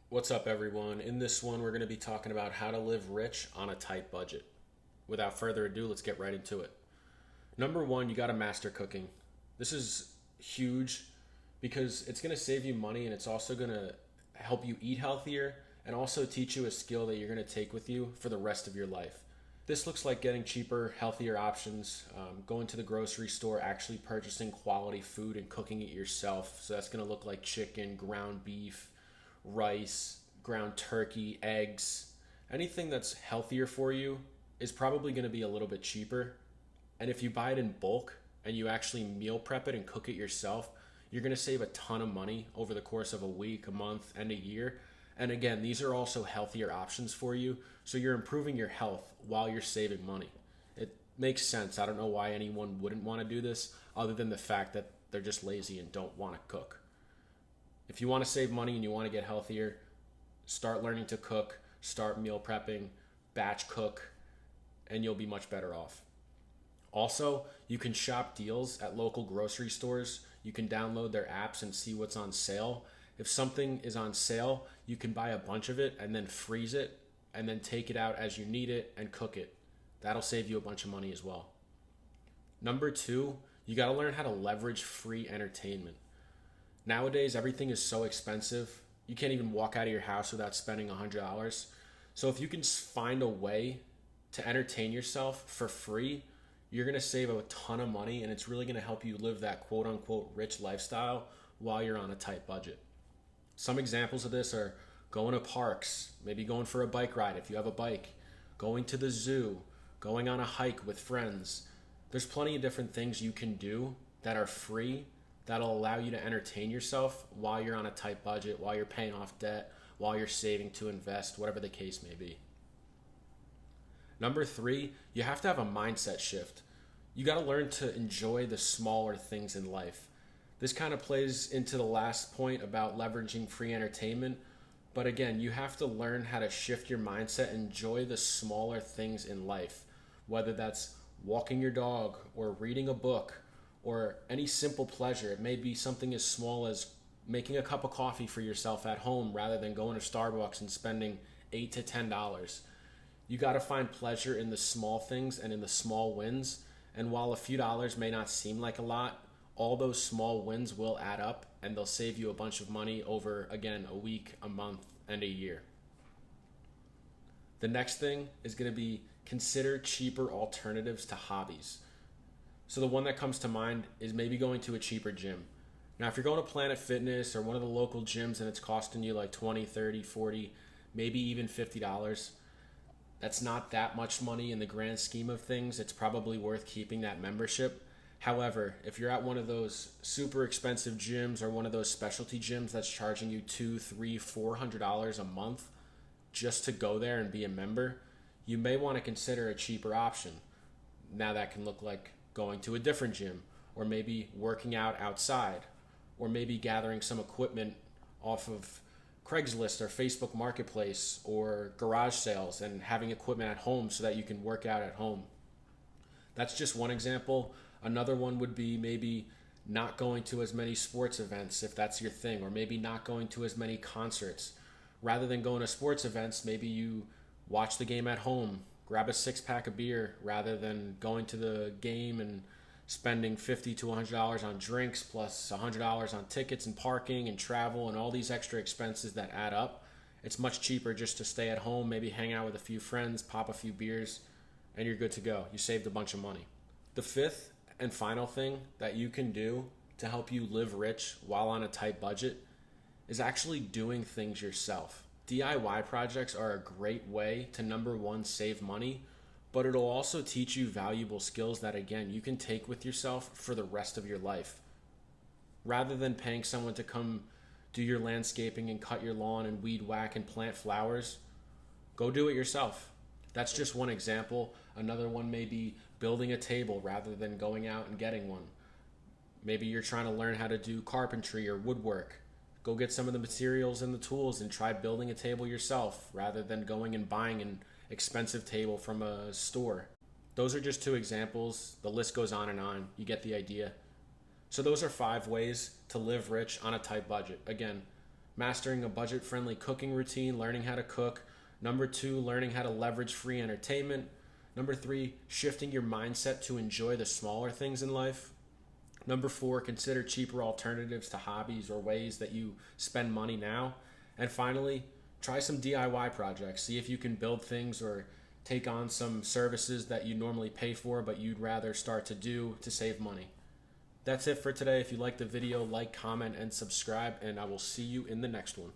What's up, everyone? In this one, we're going to be talking about how to live rich on a tight budget. Without further ado, let's get right into it. Number one, you got to master cooking. This is huge because it's going to save you money and it's also going to help you eat healthier and also teach you a skill that you're going to take with you for the rest of your life. This looks like getting cheaper, healthier options, going to the grocery store, actually purchasing quality food and cooking it yourself. So that's going to look like chicken, ground beef, rice, ground turkey, eggs. Anything that's healthier for you is probably going to be a little bit cheaper. And if you buy it in bulk and you actually meal prep it and cook it yourself, you're going to save a ton of money over the course of a week, a month, and a year. And again, these are also healthier options for you. So you're improving your health while you're saving money. It makes sense. I don't know why anyone wouldn't want to do this other than the fact that they're just lazy and don't want to cook. If you want to save money and you want to get healthier, start learning to cook, start meal prepping, batch cook, and you'll be much better off. Also, you can shop deals at local grocery stores. You can download their apps and see what's on sale. If something is on sale, you can buy a bunch of it and then freeze it and then take it out as you need it and cook it. That'll save you a bunch of money as well. Number two, you got to learn how to leverage free entertainment. Nowadays, everything is so expensive. You can't even walk out of your house without spending $100. So if you can find a way to entertain yourself for free, you're going to save a ton of money and it's really going to help you live that quote unquote rich lifestyle while you're on a tight budget. Some examples of this are going to parks, maybe going for a bike ride if you have a bike, going to the zoo, going on a hike with friends. There's plenty of different things you can do that are free that'll allow you to entertain yourself while you're on a tight budget, while you're paying off debt, while you're saving to invest, whatever the case may be. Number three, you have to have a mindset shift. You got to learn to enjoy the smaller things in life. This kind of plays into the last point about leveraging free entertainment. But again, you have to learn how to shift your mindset, enjoy the smaller things in life, whether that's walking your dog or reading a book or any simple pleasure. It may be something as small as making a cup of coffee for yourself at home rather than going to Starbucks and spending $8 to $10. You got to find pleasure in the small things and in the small wins. And while a few dollars may not seem like a lot, all those small wins will add up and they'll save you a bunch of money over, again, a week, a month, and a year. The next thing is going to be consider cheaper alternatives to hobbies. So the one that comes to mind is maybe going to a cheaper gym. Now, if you're going to Planet Fitness or one of the local gyms and it's costing you like 20, 30, 40, maybe even $50, that's not that much money in the grand scheme of things. It's probably worth keeping that membership. However, if you're at one of those super expensive gyms or one of those specialty gyms that's charging you $200, $300, $400 a month just to go there and be a member, you may want to consider a cheaper option. Now that can look like going to a different gym or maybe working out outside or maybe gathering some equipment off of Craigslist or Facebook Marketplace or garage sales and having equipment at home so that you can work out at home. That's just one example. Another one would be maybe not going to as many sports events if that's your thing, or maybe not going to as many concerts. Rather than going to sports events, maybe you watch the game at home, grab a six-pack of beer rather than going to the game and spending $50 to $100 on drinks plus $100 on tickets and parking and travel and all these extra expenses that add up. It's much cheaper just to stay at home, maybe hang out with a few friends, pop a few beers, and you're good to go. You saved a bunch of money. The fifth and final thing that you can do to help you live rich while on a tight budget is actually doing things yourself. DIY projects are a great way to, number one, save money, but it'll also teach you valuable skills that, again, you can take with yourself for the rest of your life. Rather than paying someone to come do your landscaping and cut your lawn and weed whack and plant flowers, go do it yourself. That's just one example. Another one may be building a table rather than going out and getting one. Maybe you're trying to learn how to do carpentry or woodwork. Go get some of the materials and the tools and try building a table yourself rather than going and buying an expensive table from a store. Those are just two examples. The list goes on and on. You get the idea. So those are 5 ways to live rich on a tight budget. Again, mastering a budget-friendly cooking routine, learning how to cook. Number 2, learning how to leverage free entertainment. Number 3, shifting your mindset to enjoy the smaller things in life. Number 4, consider cheaper alternatives to hobbies or ways that you spend money now. And finally, try some DIY projects. See if you can build things or take on some services that you normally pay for but you'd rather start to do to save money. That's it for today. If you liked the video, like, comment, and subscribe, and I will see you in the next one.